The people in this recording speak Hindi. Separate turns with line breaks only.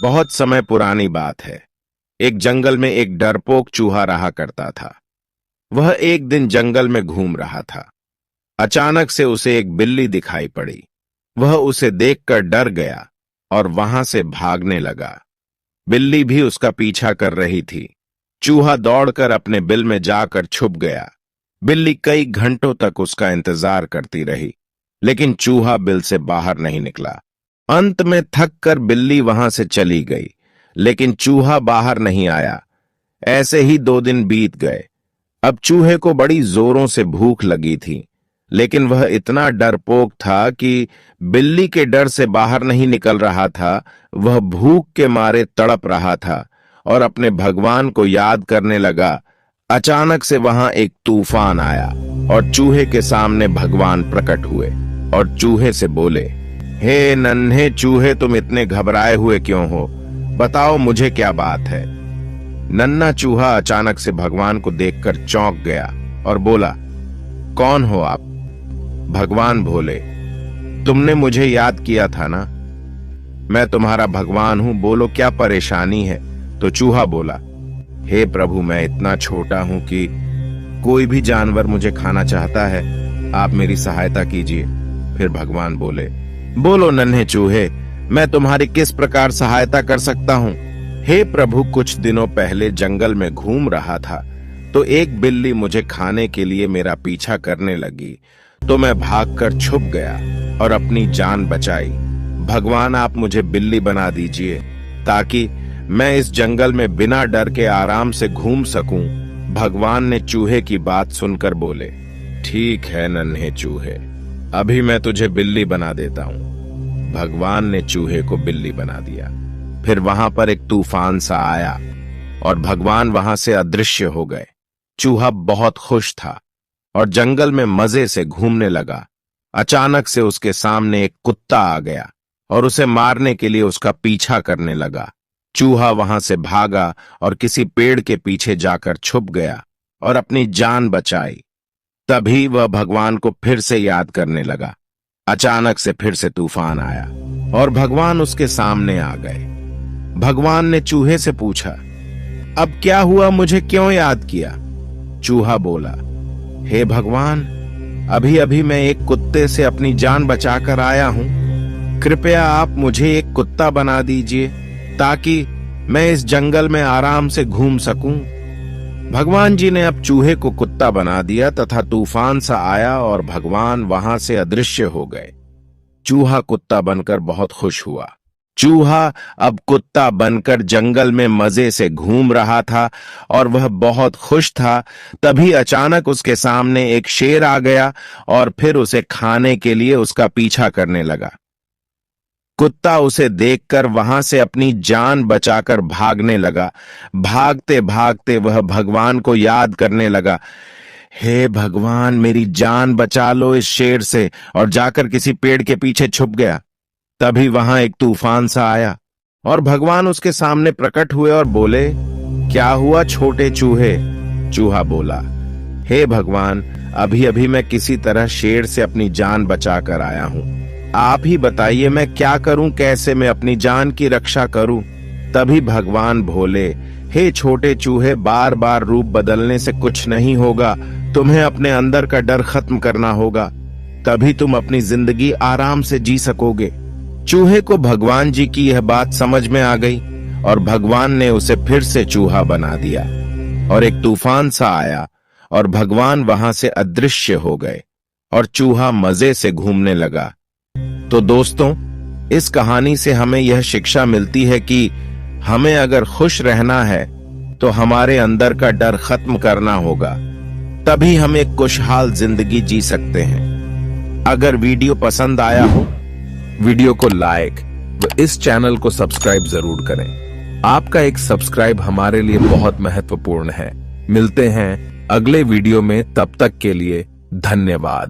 बहुत समय पुरानी बात है। एक जंगल में एक डरपोक चूहा रहा करता था। वह एक दिन जंगल में घूम रहा था। अचानक से उसे एक बिल्ली दिखाई पड़ी। वह उसे देखकर डर गया और वहां से भागने लगा। बिल्ली भी उसका पीछा कर रही थी। चूहा दौड़कर अपने बिल में जाकर छुप गया। बिल्ली कई घंटों तक उसका इंतजार करती रही, लेकिन चूहा बिल से बाहर नहीं निकला। अंत में थक कर बिल्ली वहां से चली गई, लेकिन चूहा बाहर नहीं आया। ऐसे ही 2 दिन बीत गए। अब चूहे को बड़ी जोरों से भूख लगी थी, लेकिन वह इतना डरपोक था कि बिल्ली के डर से बाहर नहीं निकल रहा था। वह भूख के मारे तड़प रहा था और अपने भगवान को याद करने लगा। अचानक से वहां एक तूफान आया और चूहे के सामने भगवान प्रकट हुए और चूहे से बोले, हे नन्हे चूहे, तुम इतने घबराए हुए क्यों हो? बताओ मुझे क्या बात है। नन्हा चूहा अचानक से भगवान को देखकर चौंक गया और बोला, कौन हो आप? भगवान बोले, तुमने मुझे याद किया था ना? मैं तुम्हारा भगवान हूं, बोलो क्या परेशानी है? तो चूहा बोला, हे प्रभु, मैं इतना छोटा हूं कि कोई भी जानवर मुझे खाना चाहता है। आप मेरी सहायता कीजिए। फिर भगवान बोले, बोलो नन्हे चूहे, मैं तुम्हारी किस प्रकार सहायता कर सकता हूं? हे प्रभु, कुछ दिनों पहले जंगल में घूम रहा था तो एक बिल्ली मुझे खाने के लिए मेरा पीछा करने लगी, तो मैं भागकर छुप गया और अपनी जान बचाई। भगवान, आप मुझे बिल्ली बना दीजिए ताकि मैं इस जंगल में बिना डर के आराम से घूम सकूं। भगवान ने चूहे की बात सुनकर बोले, ठीक है नन्हे चूहे, अभी मैं तुझे बिल्ली बना देता हूं। भगवान ने चूहे को बिल्ली बना दिया। फिर वहां पर एक तूफान सा आया और भगवान वहां से अदृश्य हो गए। चूहा बहुत खुश था और जंगल में मजे से घूमने लगा। अचानक से उसके सामने एक कुत्ता आ गया और उसे मारने के लिए उसका पीछा करने लगा। चूहा वहां से भागा और किसी पेड़ के पीछे जाकर छुप गया और अपनी जान बचाई। तभी वह भगवान को फिर से याद करने लगा। अचानक से फिर से तूफान आया और भगवान उसके सामने आ गए। भगवान ने चूहे से पूछा, अब क्या हुआ, मुझे क्यों याद किया? चूहा बोला, हे भगवान, अभी अभी मैं एक कुत्ते से अपनी जान बचाकर आया हूं। कृपया आप मुझे एक कुत्ता बना दीजिए ताकि मैं इस जंगल में आराम से घूम सकूं। भगवान जी ने अब चूहे को कुत्ता बना दिया तथा तूफान सा आया और भगवान वहां से अदृश्य हो गए। चूहा कुत्ता बनकर बहुत खुश हुआ। चूहा अब कुत्ता बनकर जंगल में मजे से घूम रहा था और वह बहुत खुश था। तभी अचानक उसके सामने एक शेर आ गया और फिर उसे खाने के लिए उसका पीछा करने लगा। कुत्ता उसे देखकर वहां से अपनी जान बचाकर भागने लगा। भागते भागते वह भगवान को याद करने लगा, हे भगवान, मेरी जान बचा लो इस शेर से, और जाकर किसी पेड़ के पीछे छुप गया। तभी वहां एक तूफान सा आया और भगवान उसके सामने प्रकट हुए और बोले, क्या हुआ छोटे चूहे? चूहा बोला, हे भगवान, अभी अभी मैं किसी तरह शेर से अपनी जान बचाकर आया हूं। आप ही बताइए मैं क्या करूं, कैसे मैं अपनी जान की रक्षा करूं? तभी भगवान बोले, हे छोटे चूहे, बार बार रूप बदलने से कुछ नहीं होगा। तुम्हें अपने अंदर का डर खत्म करना होगा, तभी तुम अपनी जिंदगी आराम से जी सकोगे। चूहे को भगवान जी की यह बात समझ में आ गई और भगवान ने उसे फिर से चूहा बना दिया और एक तूफान सा आया और भगवान वहां से अदृश्य हो गए और चूहा मजे से घूमने लगा। तो दोस्तों, इस कहानी से हमें यह शिक्षा मिलती है कि हमें अगर खुश रहना है तो हमारे अंदर का डर खत्म करना होगा, तभी हम एक खुशहाल जिंदगी जी सकते हैं। अगर वीडियो पसंद आया हो, वीडियो को लाइक व इस चैनल को सब्सक्राइब जरूर करें। आपका एक सब्सक्राइब हमारे लिए बहुत महत्वपूर्ण है। मिलते हैं अगले वीडियो में, तब तक के लिए धन्यवाद।